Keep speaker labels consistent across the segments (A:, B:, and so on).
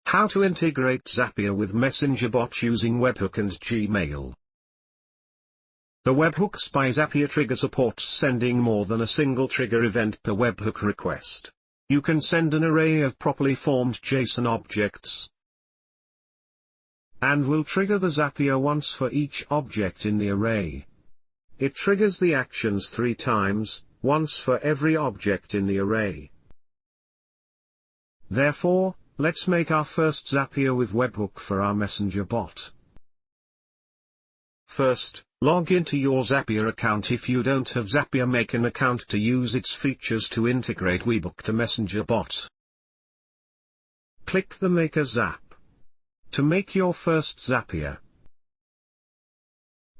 A: How to integrate Zapier with MessengerBot using Webhook and Gmail. The Webhooks by Zapier trigger supports sending more than a single trigger event per webhook request. You can send an array of properly formed JSON objects, and will trigger the Zapier once for each object in the array. It triggers the actions 3 times, once for every object in the array. Therefore, let's make our first Zapier with Webhook for our MessengerBot. First, log into your Zapier account. If you don't have Zapier, make an account to use its features to integrate Webhook to MessengerBot. Click the Make a Zap to make your first Zapier.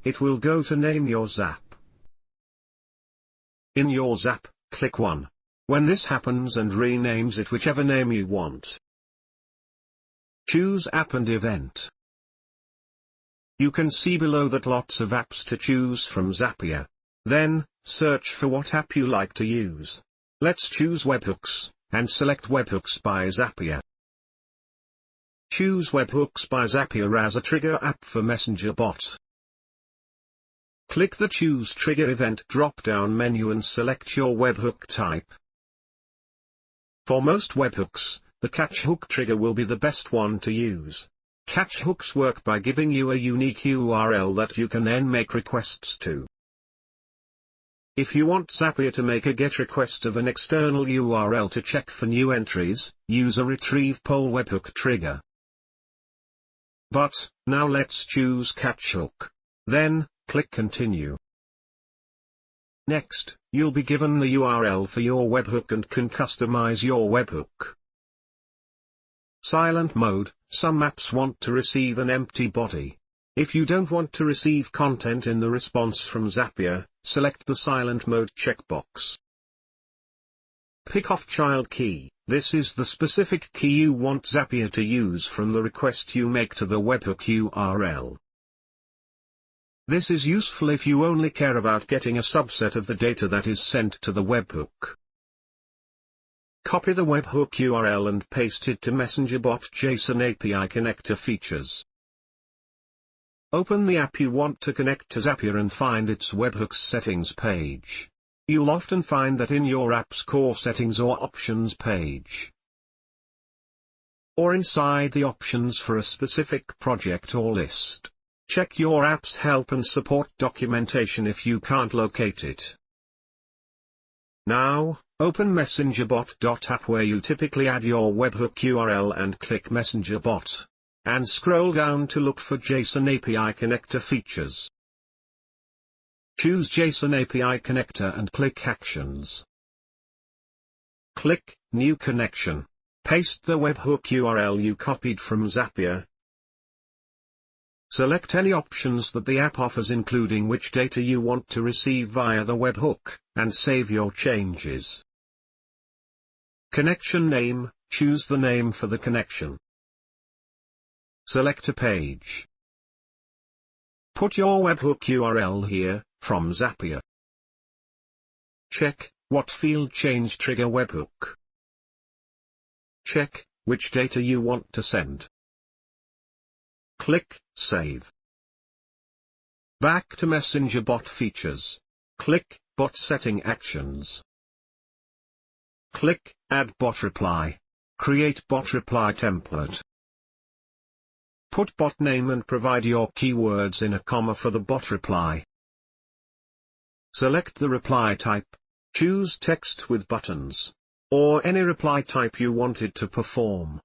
A: It will go to name your Zap. In your Zap, click 1. When this happens, and renames it whichever name you want. Choose App and Event. You can see below that lots of apps to choose from Zapier. Then, search for what app you like to use. Let's choose Webhooks, and select Webhooks by Zapier. Choose Webhooks by Zapier as a trigger app for MessengerBot. Click the Choose Trigger Event drop-down menu and select your webhook type. For most webhooks, the catch hook trigger will be the best one to use. Catch hooks work by giving you a unique URL that you can then make requests to. If you want Zapier to make a GET request of an external URL to check for new entries, use a Retrieve Poll webhook trigger. But, now let's choose Catch Hook. Then, click Continue. Next, you'll be given the URL for your webhook and can customize your webhook. Silent mode. Some apps want to receive an empty body. If you don't want to receive content in the response from Zapier, select the Silent Mode checkbox. Pick off Child Key. This is the specific key you want Zapier to use from the request you make to the webhook URL. This is useful if you only care about getting a subset of the data that is sent to the webhook. Copy the webhook URL and paste it to MessengerBot JSON API connector features. Open the app you want to connect to Zapier and find its webhooks settings page. You'll often find that in your app's core settings or options page, or inside the options for a specific project or list. Check your app's help and support documentation if you can't locate it. Now, open MessengerBot.app where you typically add your webhook URL and click MessengerBot. And scroll down to look for JSON API connector features. Choose JSON API connector and click Actions. Click New Connection. Paste the webhook URL you copied from Zapier. Select any options that the app offers, including which data you want to receive via the webhook, and save your changes. Connection name. Choose the name for the connection. Select a page. Put your webhook URL here, from Zapier. Check what field change trigger webhook. Check which data you want to send. Click Save. Back to MessengerBot features. Click Bot Setting Actions. Click Add Bot Reply. Create bot reply template. Put bot name and provide your keywords in a comma for the bot reply. Select the reply type. Choose text with buttons, or any reply type you wanted to perform.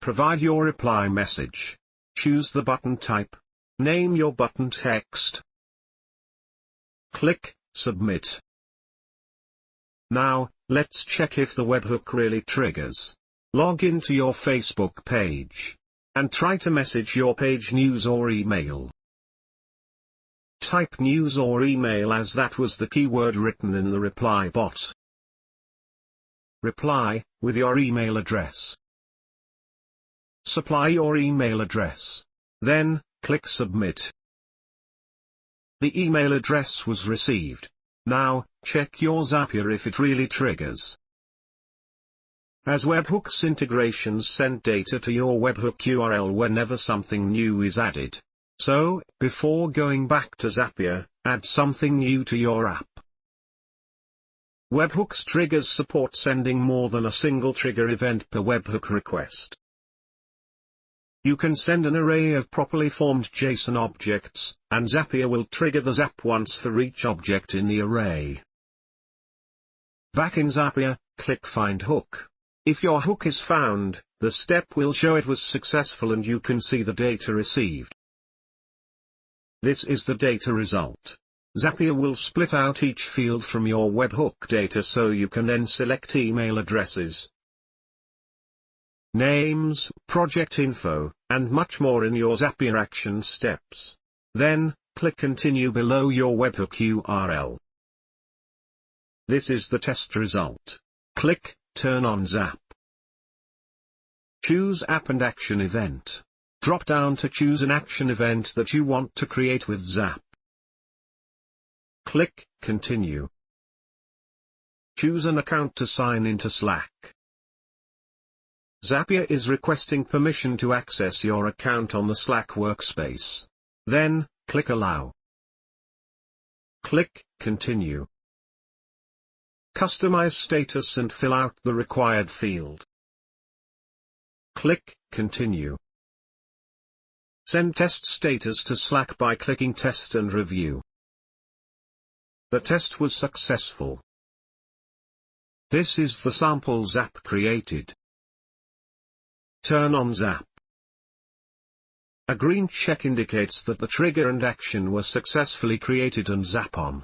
A: Provide your reply message. Choose the button type. Name your button text. Click Submit. Now, let's check if the webhook really triggers. Log into your Facebook page and try to message your page news or email. Type news or email as that was the keyword written in the reply bot. Reply with your email address. Supply your email address. Then, click Submit. The email address was received. Now, check your Zapier if it really triggers. as Webhook's integrations send data to your Webhook URL whenever something new is added. So, before going back to Zapier, add something new to your app. Webhook's triggers support sending more than a single trigger event per webhook request. You can send an array of properly formed JSON objects, and Zapier will trigger the zap once for each object in the array. Back in Zapier, click Find Hook. If your hook is found, the step will show it was successful and you can see the data received. This is the data result. Zapier will split out each field from your webhook data so you can then select email addresses, names, project info, and much more in your Zapier action steps. Then, click Continue below your webhook URL. This is the test result. Click Turn on Zap. Choose App and Action Event. Drop down to choose an action event that you want to create with Zap. Click Continue. Choose an account to sign into Slack. Zapier is requesting permission to access your account on the Slack workspace. Then, click Allow. Click Continue. Customize status and fill out the required field. Click Continue. Send test status to Slack by clicking Test and Review. The test was successful. This is the sample Zap created. Turn on Zap. A green check indicates that the trigger and action were successfully created and Zap on.